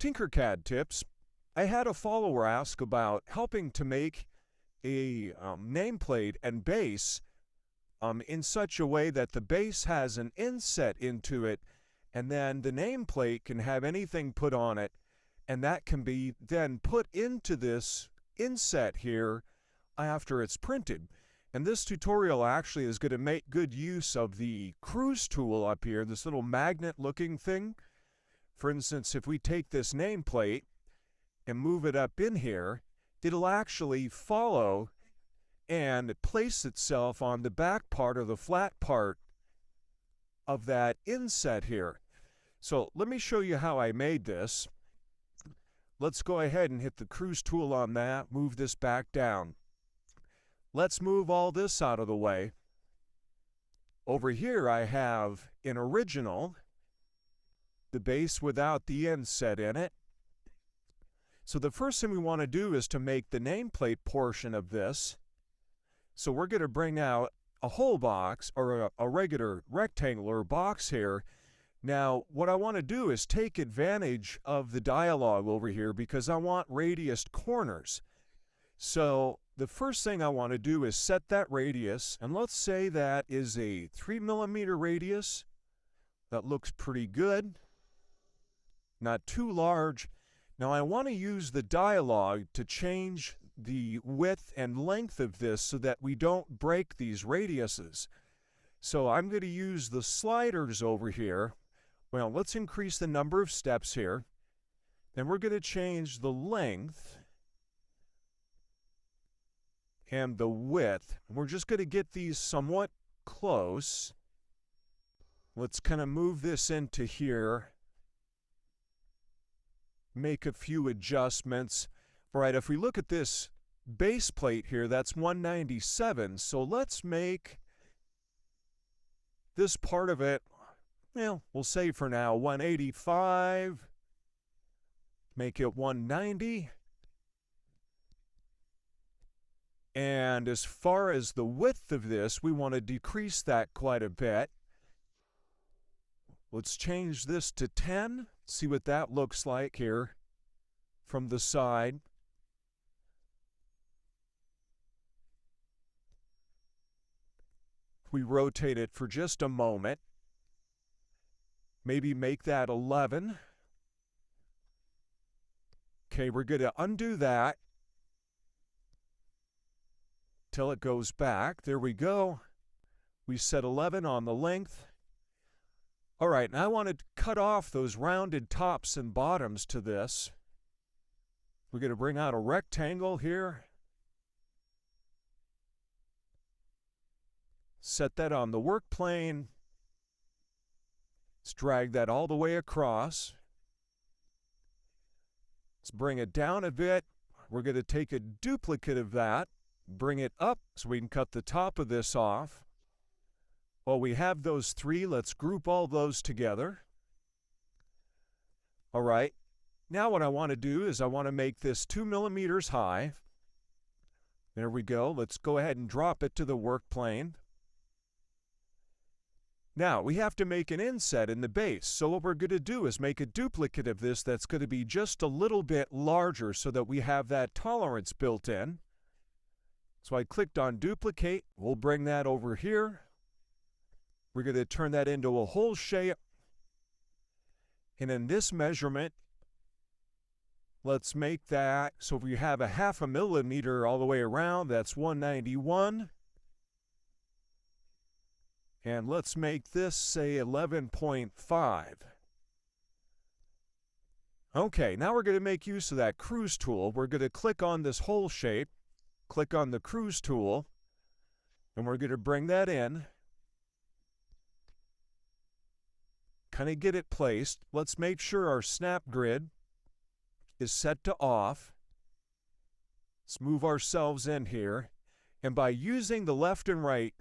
TinkerCAD tips. I had a follower ask about helping to make a nameplate and base in such a way that the base has an inset into it, and then the nameplate can have anything put on it, and that can be then put into this inset here after it's printed. And this tutorial actually is going to make good use of the cruise tool up here, this little magnet looking thing. For instance, if we take this nameplate and move it up in here, it'll actually follow and place itself on the back part or the flat part of that inset here. So let me show you how I made this. Let's go ahead and hit the cruise tool on that, move this back down. Let's move all this out of the way. Over here I have an original, the base without the inset in it. So the first thing we want to do is to make the nameplate portion of this. So we're going to bring out a whole box, or a regular rectangular box here. Now what I want to do is take advantage of the dialog over here because I want radius corners. So the first thing I want to do is set that radius, and let's say that is a 3mm radius. That looks pretty good. Not too large. Now I want to use the dialog to change the width and length of this so that we don't break these radiuses. So I'm going to use the sliders over here. Well, let's increase the number of steps here. Then we're going to change the length and the width. We're just going to get these somewhat close. Let's kind of move this into here. Make a few adjustments. All right, if we look at this base plate here, that's 197. So let's make this part of it, well, we'll say for now 185. Make it 190. And as far as the width of this, we want to decrease that quite a bit. Let's change this to 10. See what that looks like here from the side. We rotate it for just a moment. Maybe make that 11. Okay, we're going to undo that till it goes back. There we go. We set 11 on the length. All right, now I want to cut off those rounded tops and bottoms to this. We're going to bring out a rectangle here. Set that on the work plane. Let's drag that all the way across. Let's bring it down a bit. We're going to take a duplicate of that, bring it up so we can cut the top of this off. Well, we have those three. Let's group all those together. All right. Now what I want to do is I want to make this 2mm high. There we go. Let's go ahead and drop it to the work plane. Now we have to make an inset in the base. So what we're going to do is make a duplicate of this that's going to be just a little bit larger so that we have that tolerance built in. So I clicked on duplicate. We'll bring that over here. We're going to turn that into a whole shape. And in this measurement, let's make that, so if we have a 0.5 millimeter all the way around, that's 191. And let's make this, say, 11.5. Okay, now we're going to make use of that cruise tool. We're going to click on this whole shape, click on the cruise tool, and we're going to bring that in. Kind of get it placed. Let's make sure our snap grid is set to off. Let's move ourselves in here. And by using the left and right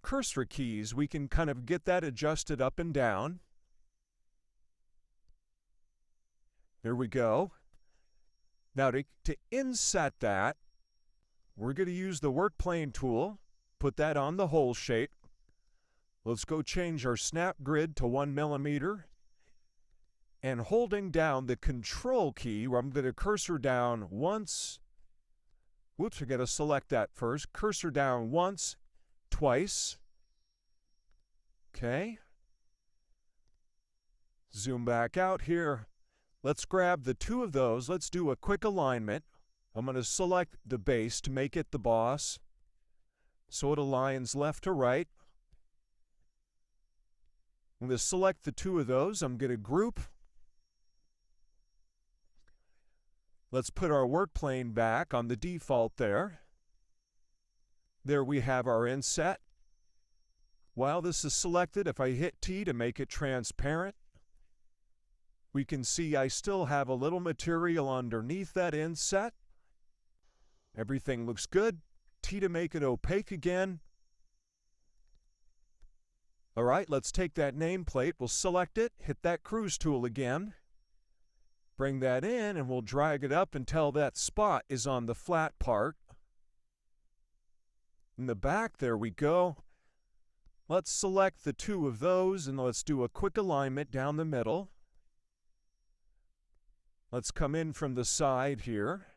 cursor keys, we can kind of get that adjusted up and down. There we go. Now to inset that, we're going to use the work plane tool, put that on the hole shape. Let's go change our snap grid to 1 millimeter. and holding down the Control key, where I'm going to cursor down once. Whoops, I got to select that first. Cursor down once, twice. Okay. Zoom back out here. Let's grab the two of those. Let's do a quick alignment. I'm going to select the base to make it the boss, so it aligns left to right. I'm going to select the two of those. I'm going to group. Let's put our work plane back on the default there. There we have our inset. While this is selected, if I hit T to make it transparent, we can see I still have a little material underneath that inset. Everything looks good. T to make it opaque again. All right, let's take that nameplate. We'll select it, hit that cruise tool again. Bring that in, and we'll drag it up until that spot is on the flat part. In the back, there we go. Let's select the two of those, and let's do a quick alignment down the middle. Let's come in from the side here.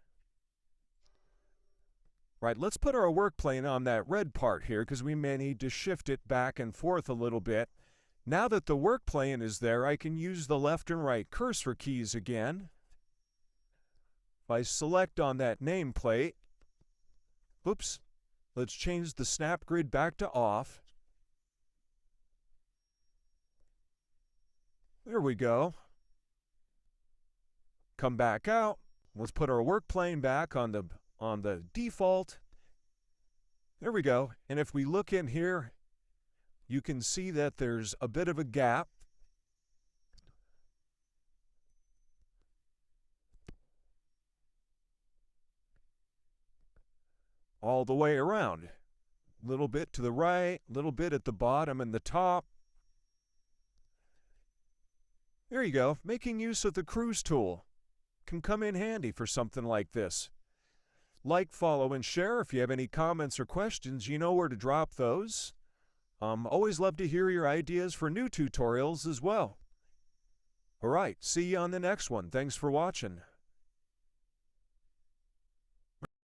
Right, let's put our work plane on that red part here, because we may need to shift it back and forth a little bit. Now that the work plane is there, I can use the left and right cursor keys again. If I select on that nameplate, oops, let's change the snap grid back to off. There we go. Come back out. Let's put our work plane back on the default. There we go. And if we look in here, you can see that there's a bit of a gap. All the way around. A little bit to the right, a little bit at the bottom and the top. There you go. Making use of the cruise tool can come in handy for something like this. Like, follow, and share. If you have any comments or questions, you know where to drop those. Always love to hear your ideas for new tutorials as well. All right, see you on the next one. Thanks for watching.